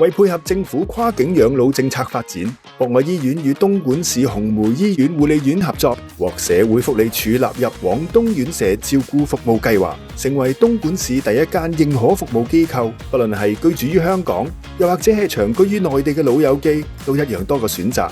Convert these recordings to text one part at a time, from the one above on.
為配合政府跨境養老政策發展，博愛醫院與東莞市紅梅醫院護理院合作，獲社會福利署納入廣東院舍照顧服務計劃，成為東莞市第一間認可服務機構。不論係居住於香港，又或者係長居於內地嘅老友記，都一樣多個選擇。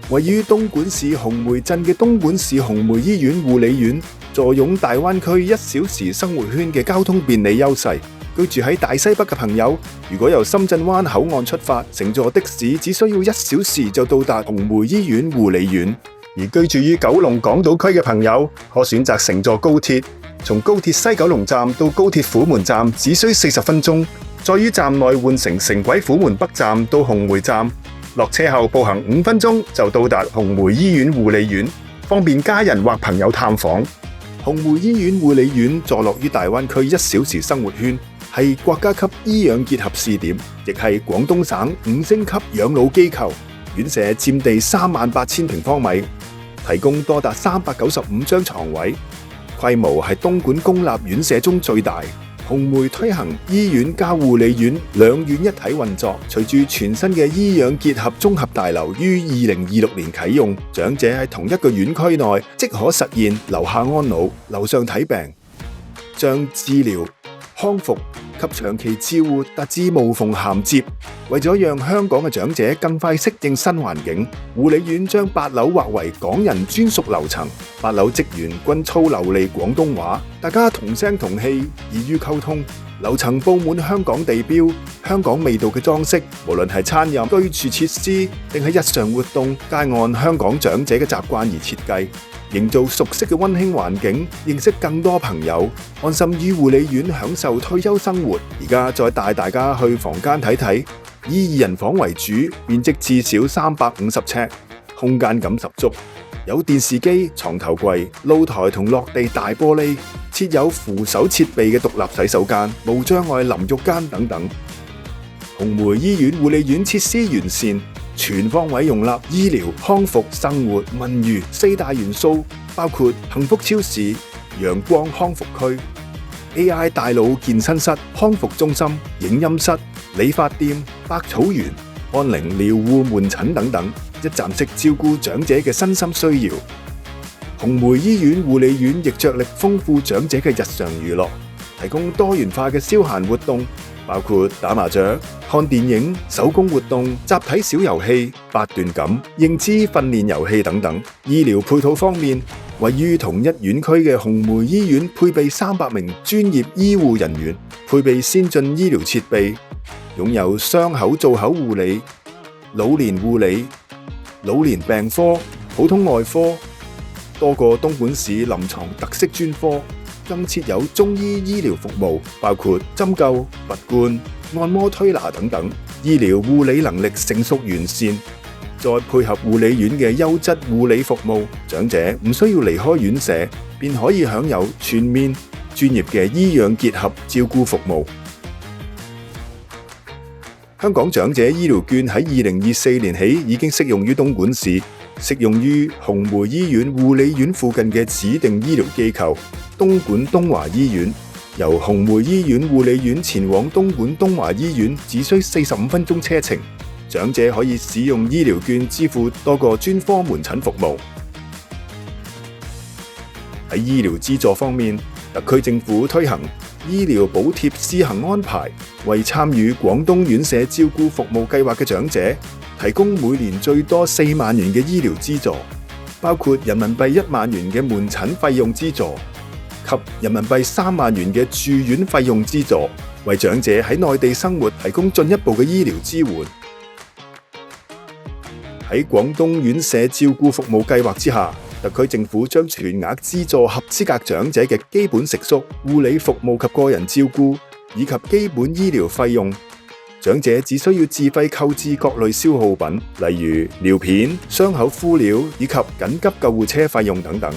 位於東莞市紅梅鎮嘅東莞市紅梅醫院護理院，坐擁大灣區1小時生活圈嘅交通便利優勢。居住喺大西北嘅朋友，如果由深圳灣口岸出發，乘坐的士只需要1小時就到達紅梅醫院護理院。而居住於九龍港島區嘅朋友，可選擇乘坐高鐵，從高鐵西九龍站到高鐵虎門站只需40分鐘，再於站內換乘城軌虎門北站到紅梅站，落車後步行5分鐘就到達紅梅醫院護理院，方便家人或朋友探訪。紅梅醫院護理院坐落於大灣區1小時生活圈，係國家級醫養結合試點，亦係廣東省5星級養老機構。院舍佔地38000平方米，提供多達395張床位，規模係東莞公立院舍中最大。紅梅推行醫院加護理院兩院一體運作，隨住全新嘅醫養結合綜合大樓於2026年啟用，長者喺同一個院區內即可實現樓下安老、樓上睇病，將治療、康復及長期照護達至無縫銜接。為咗讓香港嘅長者更快適應新環境，護理院將8樓劃為港人專屬樓層，8樓職員均操流利廣東話，大家同聲同氣，易於溝通。樓層佈滿香港地標、香港味道嘅裝飾，無論係餐飲、居住設施定係日常活動，皆按香港長者嘅習慣而設計，營造熟悉嘅溫馨環境，認識更多朋友，安心於護理院享受退休生活。而家再帶大家去房間睇睇，以2人房為主，面積至少350尺，空間感十足。有電視機、床頭櫃、露台同落地大玻璃，設有扶手設備嘅獨立洗手間、無障礙淋浴間等等。紅梅醫院護理院設施完善，全方位容納醫療、康復、生活、文娛4大元素，包括幸福超市、陽光康復區、AI 大腦健身室、康復中心、影音室、理髮店、百草園、安寧療護門診等等，一站式照顧長者嘅身心需要。紅梅醫院護理院亦着力豐富長者嘅日常娛樂，提供多元化嘅消閒活動，包括打麻雀、看電影、手工活動、集體小遊戲、八段錦、認知訓練遊戲等等。醫療配套方面，位於同一院區嘅紅梅醫院配備300名專業醫護人員，配備先進醫療設備，擁有傷口造口護理、老年護理、老年病科、普通外科，多個東莞市臨床特色專科，更設有中醫醫療服務，包括針灸、拔罐、按摩推拿等等。醫療護理能力成熟完善，再配合護理院嘅優質護理服務，長者唔需要離開院舍，便可以享有全面專業嘅醫養結合照顧服務。香港長者醫療券喺2024年起已經適用於東莞市，適用於紅梅醫院護理院附近嘅指定醫療機構。東莞東華醫院，由紅梅醫院護理院前往東莞東華醫院只需45分鐘車程，長者可以使用醫療券支付多個專科門診服務。喺醫療資助方面，特區政府推行醫療補貼試行安排，為參與廣東院舍照顧服務計劃嘅長者，提供每年最多4萬元嘅醫療資助，包括人民幣1萬元嘅門診費用資助及人民幣3萬元嘅住院費用資助，為長者喺內地生活提供進一步嘅醫療支援。喺廣東院舍照顧服務計劃之下，特區政府將全額資助合資格長者嘅基本食宿、護理服務及個人照顧，以及基本醫療費用。長者只需要自費購置各類消耗品，例如尿片、傷口敷料以及緊急救護車費用等等。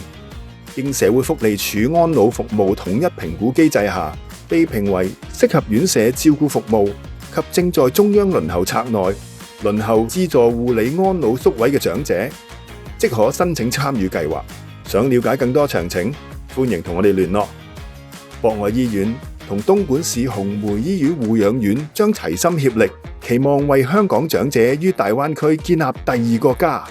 經社會福利署安老服務統一評估機制下，被評為適合院舍照顧服務及正在中央輪候冊內輪候資助護理安老宿位嘅長者，即可申請參與計劃。想了解更多詳情，歡迎同我哋聯絡。博愛醫院同東莞市紅梅醫院護養院將齊心協力，期望為香港長者於大灣區建立第二個家。